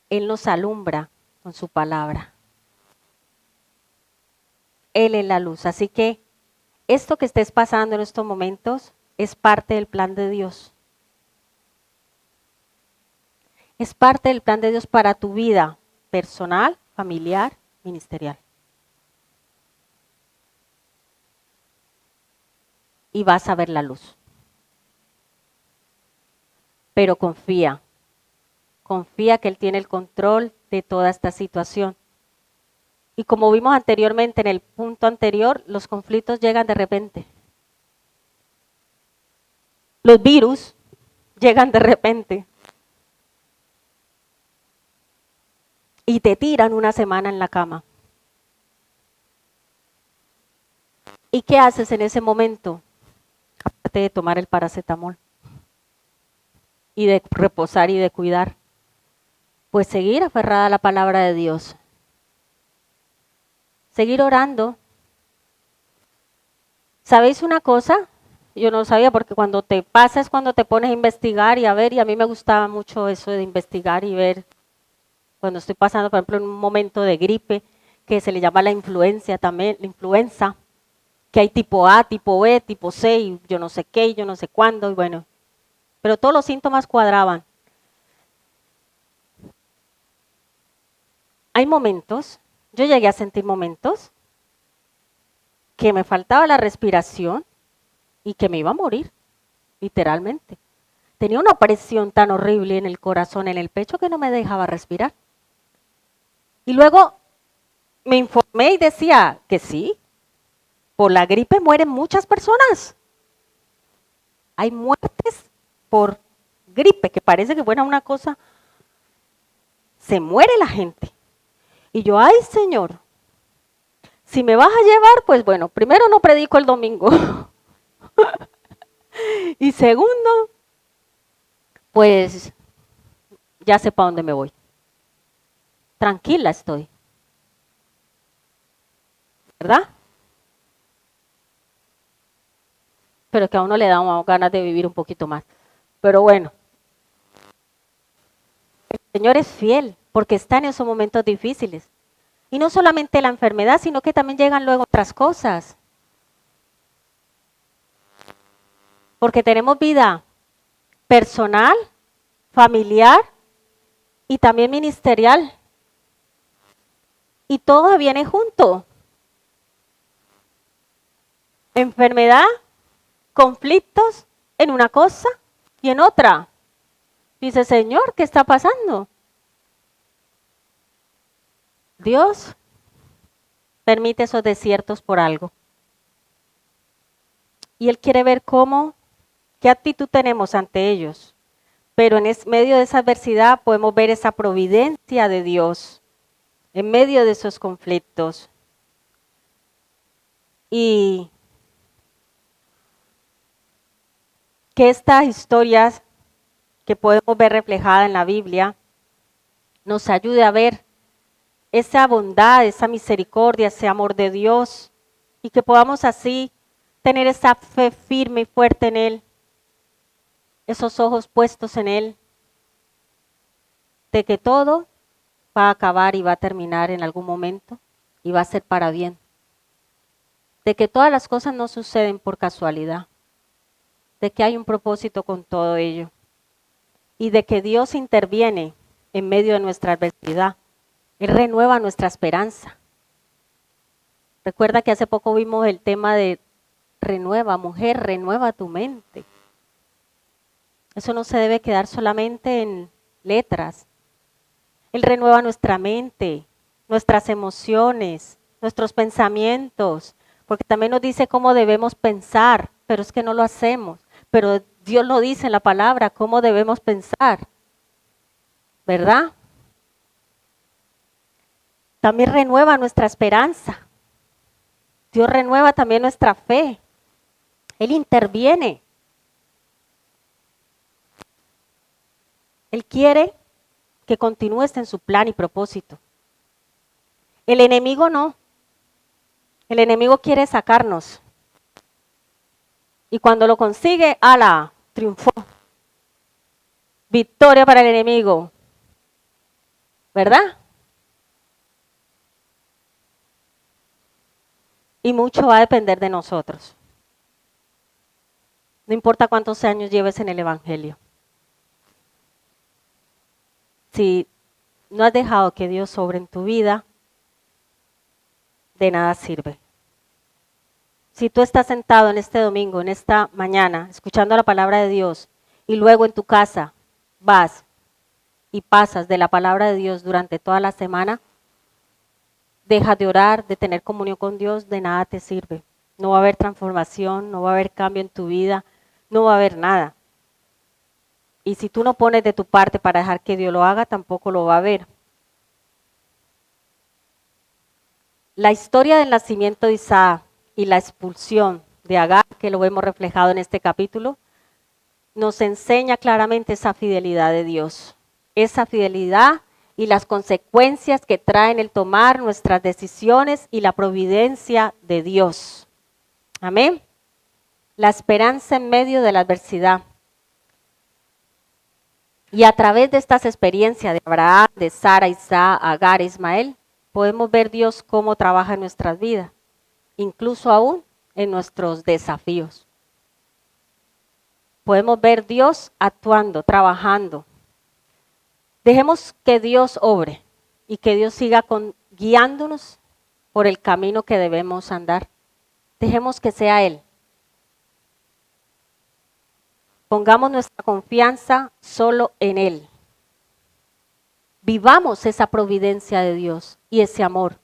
Él nos alumbra con su palabra. Él es la luz. Así que esto que estés pasando en estos momentos es parte del plan de Dios. Es parte del plan de Dios para tu vida personal, familiar, ministerial. Y vas a ver la luz. Pero confía que Él tiene el control de toda esta situación. Y como vimos anteriormente en el punto anterior, los conflictos llegan de repente. Los virus llegan de repente. Y te tiran una semana en la cama. ¿Y qué haces en ese momento? Aparte de tomar el paracetamol y de reposar y de cuidar, pues seguir aferrada a la palabra de Dios. Seguir orando. ¿Sabéis una cosa? Yo no lo sabía porque cuando te pasa es cuando te pones a investigar y a ver, y a mí me gustaba mucho eso de investigar y ver. Cuando estoy pasando, por ejemplo, en un momento de gripe, que se le llama la influenza también, la influenza, que hay tipo A, tipo B, tipo C, y yo no sé qué, y yo no sé cuándo, y bueno. Pero todos los síntomas cuadraban. Hay momentos, yo llegué a sentir momentos, que me faltaba la respiración y que me iba a morir, literalmente. Tenía una presión tan horrible en el corazón, en el pecho, que no me dejaba respirar. Y luego me informé y decía que sí, por la gripe mueren muchas personas. Hay muertes por gripe, que parece que fuera una cosa, se muere la gente. Y yo, ay Señor, si me vas a llevar, pues bueno, primero no predico el domingo. Y segundo, pues ya sé para dónde me voy. Tranquila estoy. ¿Verdad? Pero que a uno le da ganas de vivir un poquito más. Pero bueno, el Señor es fiel porque está en esos momentos difíciles. Y no solamente la enfermedad, sino que también llegan luego otras cosas. Porque tenemos vida personal, familiar y también ministerial. Y todo viene junto. Enfermedad, conflictos en una cosa y en otra. Dice, Señor, ¿qué está pasando? Dios permite esos desiertos por algo. Y Él quiere ver qué actitud tenemos ante ellos. Pero en medio de esa adversidad podemos ver esa providencia de Dios en medio de esos conflictos. Y que estas historias que podemos ver reflejadas en la Biblia nos ayude a ver esa bondad, esa misericordia, ese amor de Dios y que podamos así tener esa fe firme y fuerte en Él, esos ojos puestos en Él, de que todo va a acabar y va a terminar en algún momento y va a ser para bien, de que todas las cosas no suceden por casualidad, de que hay un propósito con todo ello y de que Dios interviene en medio de nuestra adversidad. Él renueva nuestra esperanza. Recuerda que hace poco vimos el tema de renueva, mujer, renueva tu mente. Eso no se debe quedar solamente en letras. Él renueva nuestra mente, nuestras emociones, nuestros pensamientos, porque también nos dice cómo debemos pensar, pero es que no lo hacemos. Pero Dios lo dice en la palabra, cómo debemos pensar, ¿verdad? También renueva nuestra esperanza. Dios renueva también nuestra fe. Él interviene. Él quiere que continúes en su plan y propósito. El enemigo no. El enemigo quiere sacarnos. Y cuando lo consigue, ¡ala! Triunfó. Victoria para el enemigo. ¿Verdad? Y mucho va a depender de nosotros. No importa cuántos años lleves en el Evangelio. Si no has dejado que Dios sobre en tu vida, de nada sirve. Si tú estás sentado en este domingo, en esta mañana, escuchando la palabra de Dios, y luego en tu casa vas y pasas de la palabra de Dios durante toda la semana, dejas de orar, de tener comunión con Dios, de nada te sirve. No va a haber transformación, no va a haber cambio en tu vida, no va a haber nada. Y si tú no pones de tu parte para dejar que Dios lo haga, tampoco lo va a haber. La historia del nacimiento de Isaac y la expulsión de Agar, que lo vemos reflejado en este capítulo, nos enseña claramente esa fidelidad de Dios. Esa fidelidad y las consecuencias que traen el tomar nuestras decisiones y la providencia de Dios. Amén. La esperanza en medio de la adversidad. Y a través de estas experiencias de Abraham, de Sara, Isaac, Agar, Ismael, podemos ver Dios cómo trabaja en nuestras vidas, incluso aún en nuestros desafíos. Podemos ver Dios actuando, trabajando. Dejemos que Dios obre y que Dios siga guiándonos por el camino que debemos andar. Dejemos que sea Él. Pongamos nuestra confianza solo en Él. Vivamos esa providencia de Dios y ese amor.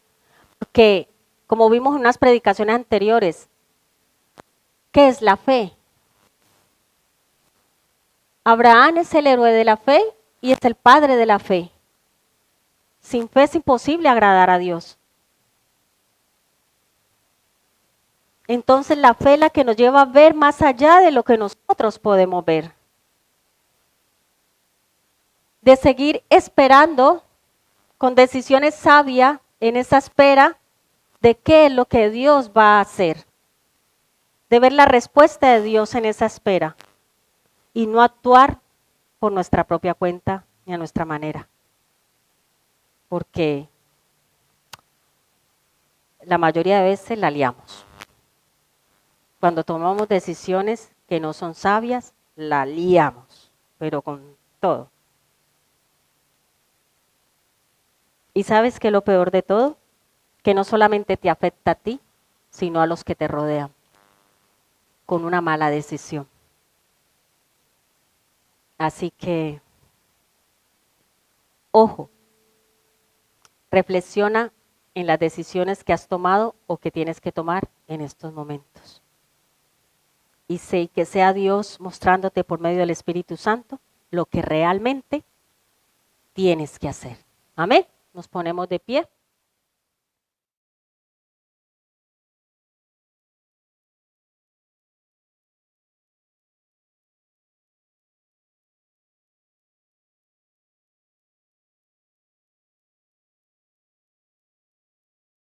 Porque, como vimos en unas predicaciones anteriores, ¿qué es la fe? Abraham es el héroe de la fe y es el padre de la fe. Sin fe es imposible agradar a Dios. Entonces la fe es la que nos lleva a ver más allá de lo que nosotros podemos ver. De seguir esperando con decisiones sabias en esa espera de qué es lo que Dios va a hacer. De ver la respuesta de Dios en esa espera y no actuar por nuestra propia cuenta ni a nuestra manera. Porque la mayoría de veces la liamos. Cuando tomamos decisiones que no son sabias, la liamos, pero con todo. ¿Y sabes qué es lo peor de todo? Que no solamente te afecta a ti, sino a los que te rodean, con una mala decisión. Así que, ojo, reflexiona en las decisiones que has tomado o que tienes que tomar en estos momentos. Y sé que sea Dios mostrándote por medio del Espíritu Santo lo que realmente tienes que hacer. Amén. Nos ponemos de pie.